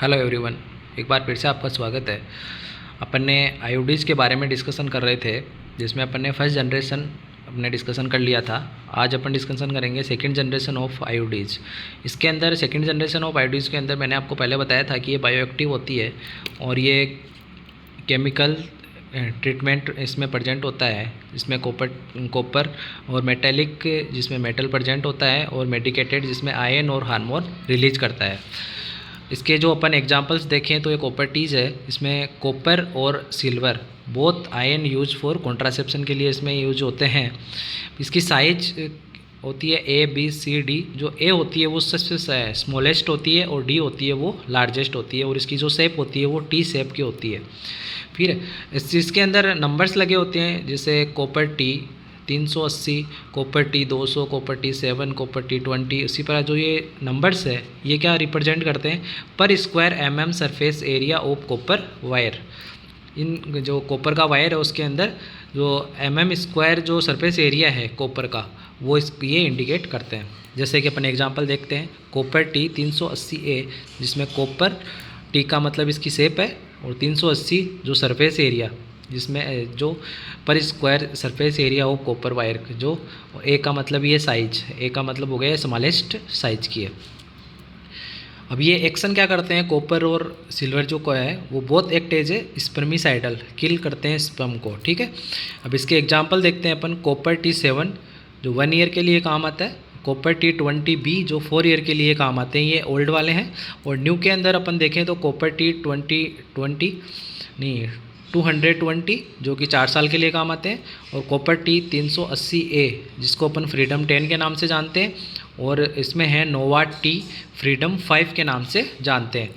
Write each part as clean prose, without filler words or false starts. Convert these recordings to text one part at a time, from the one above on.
Hello everyone, एक बार फिर से आपका स्वागत है। अपन ने आईओडीज़ के बारे में डिस्कशन कर रहे थे, जिसमें अपन ने फर्स्ट जनरेशन अपने डिस्कशन कर लिया था। आज अपन डिस्कशन करेंगे सेकंड जनरेशन ऑफ आईओडीज़। इसके अंदर सेकंड जनरेशन ऑफ आईओडीज़ के अंदर मैंने आपको पहले बताया था कि ये बायोएक्टिव होती है और ये केमिकल ट्रीटमेंट इसमें प्रेजेंट होता है, इसमें कॉपर और मेटेलिक जिसमें मेटल प्रेजेंट होता है और मेडिकेटेड जिसमें आयन और हार्मोन रिलीज करता है। इसके जो अपन एग्जांपल्स देखें तो ये कॉपर्टीज़ है, इसमें कॉपर और silver both ion use for contraception के लिए इसमें यूज होते हैं। इसकी साइज होती है ए बी सी डी। जो ए होती है वो सबसे स्मॉलेस्ट होती है और डी होती है वो लार्जेस्ट होती है और इसकी जो शेप होती है वो टी शेप की होती है। फिर इसके अंदर नंबर्स लगे होते हैं, जैसे copper T 380, copper T 200, copper T 7, copper T 20। इसी तरह जो ये नंबर्स है ये क्या रिप्रेजेंट करते हैं, पर square mm surface area of copper wire. इन जो कॉपर का वायर है उसके अंदर जो एमएम स्क्वायर जो सरफेस एरिया है कॉपर का वो ये इंडिकेट करते हैं। जैसे कि अपन एग्जांपल देखते हैं, कॉपर टी 380A, जिसमें कॉपर टी का मतलब इसकी शेप है और 380 जो सरफेस एरिया जिसमें जो पर स्क्वायर सरफेस एरिया हो कॉपर वायर जो ए का मतलब ये साइज, ए का मतलब हो गया स्मॉलेस्ट साइज की है। अब ये एक्शन क्या करते हैं, कॉपर और सिल्वर जो को है वो बहुत एक्ट एज ए स्पर्मिसाइडल, किल करते हैं स्पर्म को। ठीक है, अब इसके एग्जांपल देखते हैं अपन। कॉपर T7 जो 1 ईयर के लिए काम आता है, कॉपर T20B जो 4 ईयर के लिए काम आते हैं, ये ओल्ड वाले हैं। और न्यू के अंदर अपन देखें तो कॉपर T220 जो कि 4 साल के लिए काम आते हैं, और कॉपर T380A जिसको अपन फ्रीडम 10 के नाम से जानते हैं, और इसमें है नोवा टी फ्रीडम 5 के नाम से जानते हैं।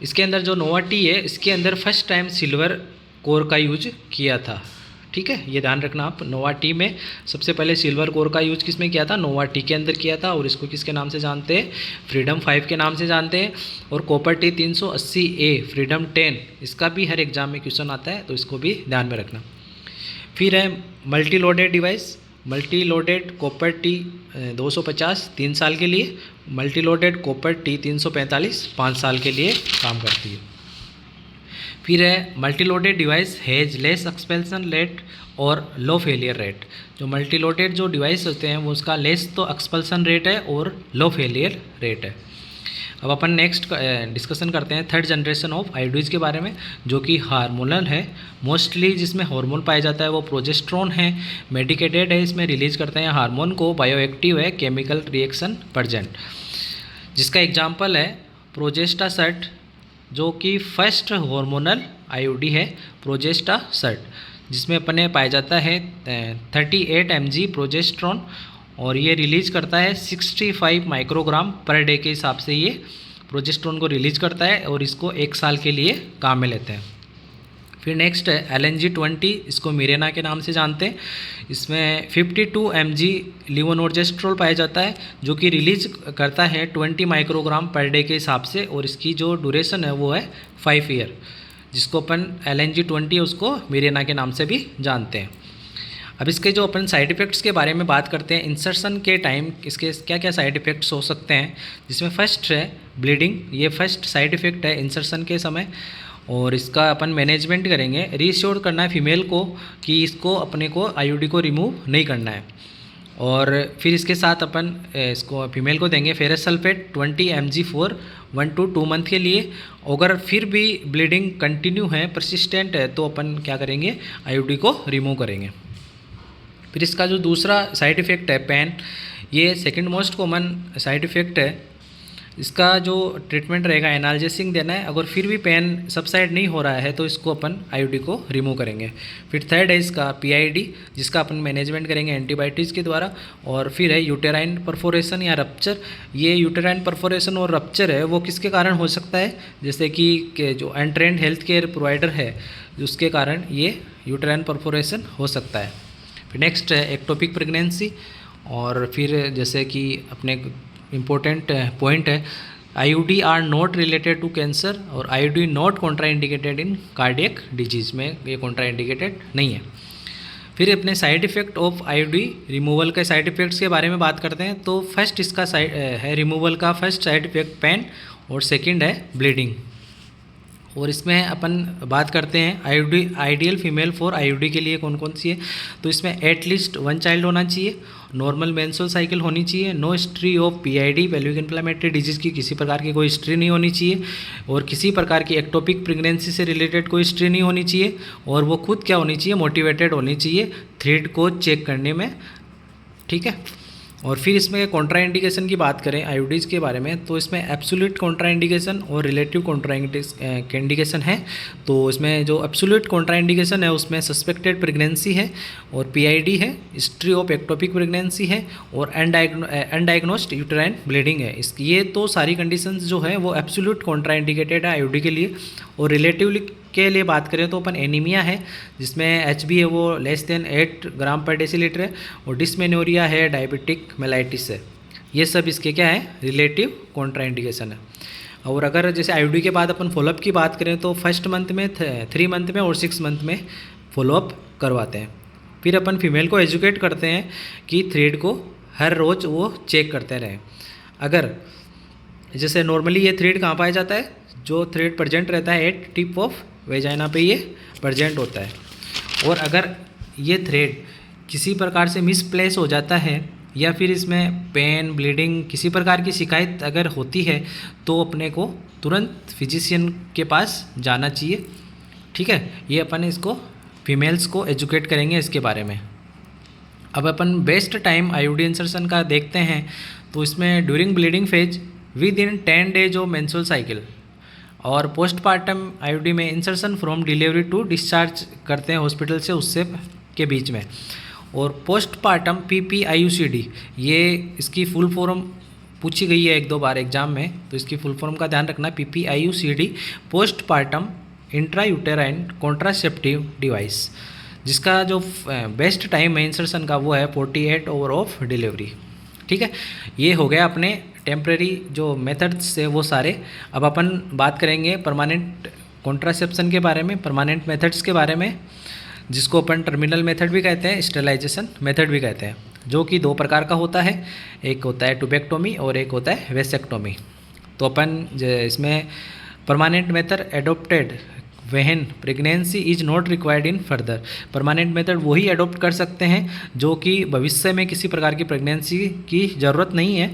इसके अंदर जो नोवा टी है इसके अंदर फर्स्ट टाइम सिल्वर कोर का यूज किया था। ठीक है, ये ध्यान रखना आप। नोवा टी में सबसे पहले सिल्वर कोर का यूज किसमें किया था, नोवा टी के अंदर किया था, और इसको किसके नाम से जानते हैं, फ्रीडम 5 के नाम से जानते हैं। और कॉपर T380A फ्रीडम 10, इसका भी हर एग्जाम में क्वेश्चन आता है, तो इसको भी ध्यान में रखना। फिर है multi loaded device, multi loaded copper T250 3 साल के लिए, मल्टी लोडेड कॉपर T345 5 साल के लिए काम करती है। फिर है multi loaded device has less expansion rate और लो फेलियर रेट। जो मल्टी लोडेड जो डिवाइस होते हैं वो उसका लेस तो एक्सपल्सन रेट है और लो फेलियर रेट है। अब अपन नेक्स्ट डिस्कशन करते हैं थर्ड जनरेशन ऑफ आईओडीज़ के बारे में, जो कि हार्मोनल है। मोस्टली जिसमें हार्मोन पाया जाता है वो प्रोजेस्टेरोन है, मेडिकेटेड है, इसमें रिलीज करते हैं हार्मोन को, बायोएक्टिव है, केमिकल रिएक्शन प्रेजेंट। जिसका एग्जांपल है प्रोजेस्टासर्ट, जो कि फर्स्ट हार्मोनल आईओडी है प्रोजेस्टासर्ट, जिसमें अपने पाया जाता है 38 mg प्रोजेस्टेरोन, और ये रिलीज करता है 65 माइक्रोग्राम पर डे के हिसाब से ये प्रोजेस्टेरोन को रिलीज करता है, और इसको 1 साल के लिए काम में लेते हैं। फिर नेक्स्ट है LNG-20, इसको मिरेना के नाम से जानते हैं। इसमें 52 mg लीवोनोर्जेस्ट्रोल पाया जाता है, जो कि रिलीज करता है 20 माइक्रोग्राम पर डे के हिसाब से, और इसकी जो ड्यूरेशन है वो है 5 ईयर, जिसको अपन LNG-20 उसको मिरेना के नाम से भी जानते हैं। अब इसके जो अपन साइड इफ़ेक्ट्स के बारे में बात करते हैं, इंसर्शन के टाइम इसके क्या क्या साइड इफ़ेक्ट्स हो सकते हैं, जिसमें फर्स्ट है ब्लीडिंग। ये फर्स्ट साइड इफ़ेक्ट है इंसर्शन के समय, और इसका अपन मैनेजमेंट करेंगे। रीश्योर करना है फीमेल को कि इसको अपने को आईओडी को रिमूव नहीं करना है। और फिर इसके साथ अपन इसको फीमेल को देंगे ferrous sulphate 20 mg for 1 to 2 month के लिए। अगर फिर भी ब्लीडिंग कंटिन्यू है, परसिस्टेंट है, तो अपन क्या करेंगे, आईओडी को रिमूव करेंगे। फिर इसका जो दूसरा साइड इफ़ेक्ट है पेन, ये second most common side effect है। इसका जो ट्रीटमेंट रहेगा एनाल्जेसिक देना है। अगर फिर भी पेन सबसाइड नहीं हो रहा है तो इसको अपन आईओडी को रिमूव करेंगे। फिर थर्ड है इसका PID, जिसका अपन मैनेजमेंट करेंगे एंटीबायोटिक्स के द्वारा। और फिर है यूटेराइन परफोरेशन या रप्चर। ये यूटेराइन परफोरेशन और रप्चर है वो किसके कारण हो सकता है, जैसे कि जो अनट्रेंड हेल्थ केयर प्रोवाइडर है उसके कारण ये यूटेराइन परफोरेशन हो सकता है। फिर नेक्स्ट है एक्टोपिक प्रेगनेंसी, और फिर जैसे कि अपने इम्पोर्टेंट पॉइंट है IOD are not related to cancer, और IOD not contraindicated in cardiac disease में ये कॉन्ट्राइंडिकेटेड नहीं है। फिर अपने side effect of IOD removal के साइड इफ़ेक्ट्स के बारे में बात करते हैं। तो फर्स्ट इसका साइड है रिमूवल का फर्स्ट साइड इफ़ेक्ट पेन, और सेकंड है ब्लीडिंग। और इसमें अपन बात करते हैं आइडियल फीमेल फॉर आईयूडी के लिए कौन कौन सी है। तो इसमें एटलीस्ट 1 चाइल्ड होना चाहिए, नॉर्मल मेंस्ट्रुअल साइकिल होनी चाहिए, no history of PID pelvic inflammatory disease की किसी प्रकार की कोई हिस्ट्री नहीं होनी चाहिए, और किसी प्रकार की एक्टोपिक प्रेगनेंसी से रिलेटेड कोई हिस्ट्री नहीं होनी चाहिए, और वो खुद क्या होनी चाहिए, मोटिवेटेड होनी चाहिए थ्रेड को चेक करने में। ठीक है। और फिर इसमें कॉन्ट्राइंडिकेशन की बात करें आईयूडीज़ के बारे में, तो इसमें एब्सोल्यूट कॉन्ट्राइंडिकेशन और रिलेटिव कॉन्ट्राइंडिकेशन है। तो इसमें जो एब्सोल्यूट कॉन्ट्राइंडिकेशन है उसमें सस्पेक्टेड प्रेगनेंसी है और पीआईडी है, हिस्ट्री ऑफ एक्टोपिक प्रेगनेंसी है और अनडायग्नोस्ड यूटेराइन ब्लीडिंग है। ये तो सारी कंडीशंस जो है वो एब्सोल्यूट कॉन्ट्राइंडिकेटेड है आईयूडी के लिए। और रिलेटिवली के लिए बात करें तो अपन एनीमिया है जिसमें एचबी है वो लेस देन 8 ग्राम पर डेसीलीटर है, और डिस्मेनोरिया है, डायबिटिक मेलाइटिस है। ये सब इसके क्या है, रिलेटिव कॉन्ट्राइंडिकेशन है। और अगर जैसे आईयूडी के बाद अपन फॉलोअप की बात करें तो फर्स्ट मंथ में, 3 मंथ में और 6 मंथ में फॉलोअप करवाते हैं। फिर अपन फीमेल को एजुकेट करते हैं कि थ्रेड को हर रोज़ वो चेक करते रहें। अगर जैसे नॉर्मली ये थ्रेड कहाँ पाया जाता है, जो थ्रेड प्रेजेंट रहता है एट टिप ऑफ वेजाइना पे ये प्रेजेंट होता है। और अगर ये थ्रेड किसी प्रकार से मिसप्लेस हो जाता है या फिर इसमें पेन, ब्लीडिंग, किसी प्रकार की शिकायत अगर होती है तो अपने को तुरंत फिजिशियन के पास जाना चाहिए। ठीक है। ये अपन इसको फीमेल्स को एजुकेट करेंगे इसके बारे में। अब अपन बेस्ट टाइम आईयूडी इंसर्शन का देखते हैं, तो इसमें during bleeding phase within 10 days of menstrual cycle, और पोस्टपार्टम आईयूडी में insertion from delivery to discharge करते हैं हॉस्पिटल से उससे के बीच में। और पोस्टपार्टम PPIUCD, ये इसकी फुल फॉर्म पूछी गई है 1-2 बार एग्जाम में, तो इसकी फुल फॉर्म का ध्यान रखना। PPIUCD postpartum intrauterine contraceptive device, जिसका जो बेस्ट टाइम है इंसर्शन का वो है 48 आवर ऑफ डिलीवरी। ठीक है। ये हो गया अपने टेम्प्रेरी जो मेथड्स से वो सारे। अब अपन बात करेंगे परमानेंट कॉन्ट्रासेप्शन के बारे में, परमानेंट मेथड्स के बारे में, जिसको अपन टर्मिनल मेथड भी कहते हैं, स्टेलाइजेशन मेथड भी कहते हैं, जो कि 2 प्रकार का होता है। एक होता है ट्यूबेक्टोमी और एक होता है वेसेक्टोमी। तो अपन इसमें permanent method adopted when pregnancy is not required in further. Permanent method वही एडोप्ट कर सकते हैं जो कि भविष्य में किसी प्रकार की प्रेगनेंसी की ज़रूरत नहीं है।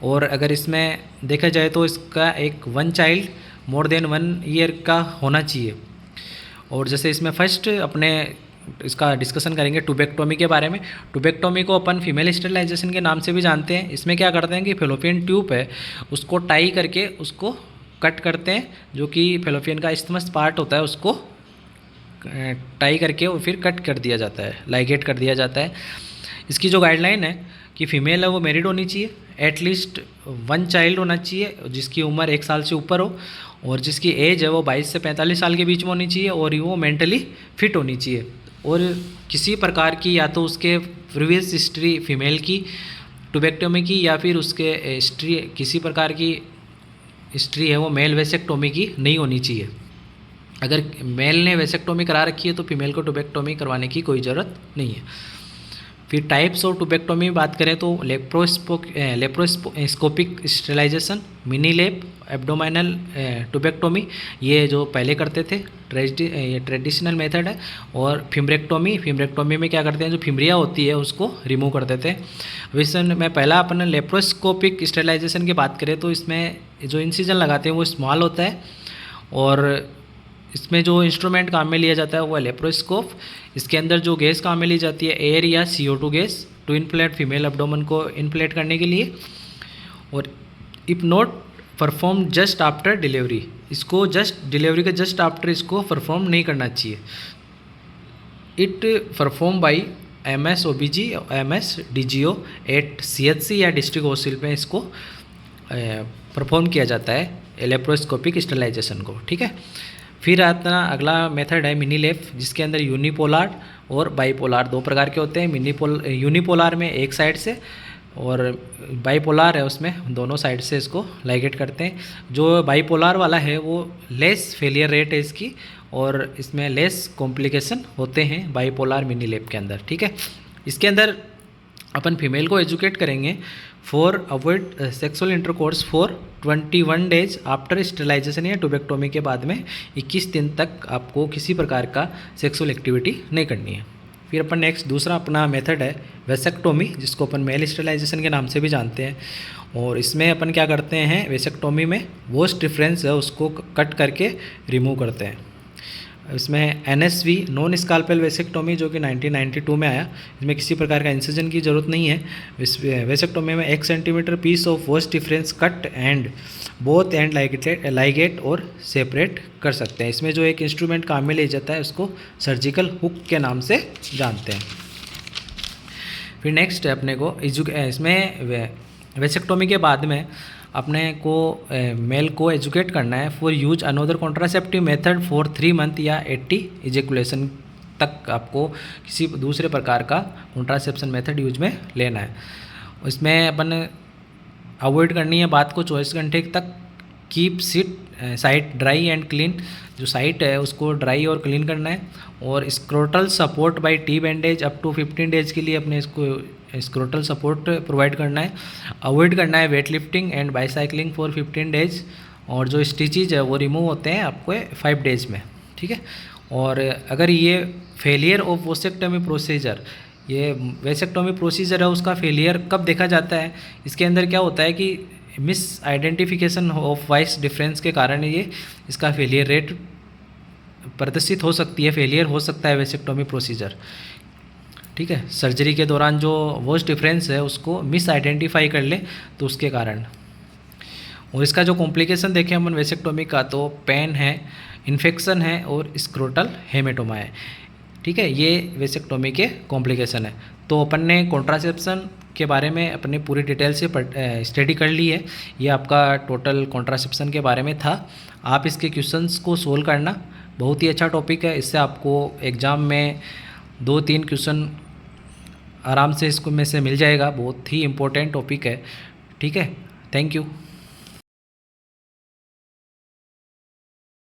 और अगर इसमें देखा जाए तो इसका एक 1 चाइल्ड मोर देन 1 ईयर का होना चाहिए। और जैसे इसमें फर्स्ट अपने इसका डिस्कशन करेंगे ट्यूबेक्टोमी के बारे में। ट्यूबेक्टोमी को अपन फीमेल स्टेरिलाइजेशन के नाम से भी जानते हैं। इसमें क्या करते हैं कि फेलोपियन ट्यूब है उसको टाई करके उसको कट करते हैं, जो कि फेलोपियन का इस्टमस पार्ट होता है उसको टाई करके और फिर कट कर दिया जाता है, लाइगेट कर दिया जाता है। इसकी जो गाइडलाइन है कि फीमेल है वो मैरिड होनी चाहिए, एटलीस्ट 1 चाइल्ड होना चाहिए जिसकी उम्र 1 साल से ऊपर हो, और जिसकी एज है वो 22 से 45 साल के बीच में होनी चाहिए, और वो मेंटली फिट होनी चाहिए। और किसी प्रकार की या तो उसके प्रीवियस हिस्ट्री फीमेल की ट्यूबेक्टोमी की या फिर उसके हिस्ट्री किसी प्रकार की हिस्ट्री है वो मेल वेसेक्टोमी की नहीं होनी चाहिए। अगर मेल ने वेसेक्टोमी करा रखी है तो फीमेल को ट्यूबेक्टोमी करवाने की कोई ज़रूरत नहीं है। फिर टाइप्स ऑफ ट्यूबेक्टोमी बात करें तो लेप्रोस्कोपिक स्टेरिलाइजेशन, मिनी लेप, एब्डोमिनल ट्यूबेक्टोमी, ये जो पहले करते थे ये ट्रेडिशनल मेथड है। और फिम्ब्रेक्टोमी में क्या करते हैं, जो फिम्ब्रिया होती है उसको रिमूव कर देते हैं। वैसे में पहला अपन लेप्रोस्कोपिक स्टेरिलाइजेशन की बात करें तो इसमें जो इंसिजन लगाते हैं वो स्मॉल होता है, और इसमें जो इंस्ट्रूमेंट काम में लिया जाता है वो है लेप्रोस्कोप। इसके अंदर जो गैस काम में ली जाती है एयर या CO2 gas to inflate female abdomen को इनफ्लेट करने के लिए। और if not perform just after delivery, इसको जस्ट डिलीवरी के जस्ट आफ्टर इसको परफॉर्म नहीं करना चाहिए। It perform by MS OBG MS DGO at CHC या डिस्ट्रिक्ट हॉस्पिटल में इसको परफॉर्म किया जाता है लेप्रोस्कोपिक स्टेरिलाइजेशन को। ठीक है। फिर आता अगला मेथड है मिनी लेप, जिसके अंदर यूनिपोलार और बाईपोलार 2 प्रकार के होते हैं। यूनिपोलार में एक साइड से, और बाईपोलार है उसमें दोनों साइड से इसको लाइगेट करते हैं। जो बाईपोलार वाला है वो लेस फेलियर रेट है इसकी, और इसमें लेस कॉम्प्लिकेशन होते हैं बाईपोलार मिनी लेप के अंदर। ठीक है। इसके अंदर अपन फीमेल को एजुकेट करेंगे for avoid sexual intercourse for 21 days after sterilisation या टुबेक्टोमी के बाद में 21 दिन तक आपको किसी प्रकार का सेक्सुअल एक्टिविटी नहीं करनी है। फिर अपन नेक्स्ट दूसरा अपना मेथड है वेसेक्टोमी, जिसको अपन मेल स्टेलाइजेशन के नाम से भी जानते हैं। और इसमें अपन क्या करते हैं, वेसेक्टोमी में वोस्ट डिफरेंस है उसको कट करके रिमूव करते हैं। इसमें NSV नॉन स्काल्पेल वेसेक्टोमी जो कि 1992 में आया, इसमें किसी प्रकार का इंसिजन की ज़रूरत नहीं है। इस वेसेक्टोमी में 1 centimetre piece of vas deferens cut and both end ligate और सेपरेट कर सकते हैं। इसमें जो एक इंस्ट्रूमेंट काम में ले जाता है उसको सर्जिकल हुक के नाम से जानते हैं। फिर नेक्स्ट है अपने को इसमें वेसेक्टोमी के बाद में अपने को मेल को एजुकेट करना है for use another contraceptive method for 3 month या 80 इजेकुलेशन तक आपको किसी दूसरे प्रकार का कॉन्ट्रासेप्शन मेथड यूज में लेना है। इसमें अपन अवॉइड करनी है बात को 24 घंटे तक। Keep site dry and clean, जो साइट है उसको ड्राई और क्लीन करना है। और scrotal support by T bandage up to 15 days के लिए अपने इसको स्क्रोटल सपोर्ट प्रोवाइड करना है। अवॉइड करना है weight lifting and bicycling for 15 days. और जो स्टिचेज है वो रिमूव होते हैं आपको 5 डेज में, ठीक है। और अगर ये फेलियर ऑफ वेसेक्टोमी प्रोसीजर, ये वेसेक्टोमी प्रोसीजर है उसका फेलियर कब देखा जाता है, इसके अंदर क्या होता है कि miss identification of voice difference के कारण ये इसका फेलियर रेट प्रदर्शित हो सकती है, फेलियर हो सकता है वेसेक्टोमी प्रोसीजर, ठीक है। सर्जरी के दौरान जो वॉइस डिफरेंस है उसको मिस आइडेंटिफाई कर ले तो उसके कारण। और इसका जो कॉम्प्लिकेशन देखें अपन वेसेक्टोमी का, तो पेन है, इन्फेक्शन है और स्क्रोटल हेमेटोमा है, ठीक है। ये वेसेक्टोमी के कॉम्प्लिकेशन है। तो अपन ने कॉन्ट्रासेप्शन के बारे में अपने पूरी डिटेल से स्टडी कर ली है। ये आपका टोटल कॉन्ट्रासेप्शन के बारे में था। आप इसके क्वेश्चंस को सोल्व करना, बहुत ही अच्छा टॉपिक है। इससे आपको एग्ज़ाम में 2-3 क्वेश्चन आराम से इसको में से मिल जाएगा। बहुत ही इम्पोर्टेंट टॉपिक है, ठीक है। Thank you.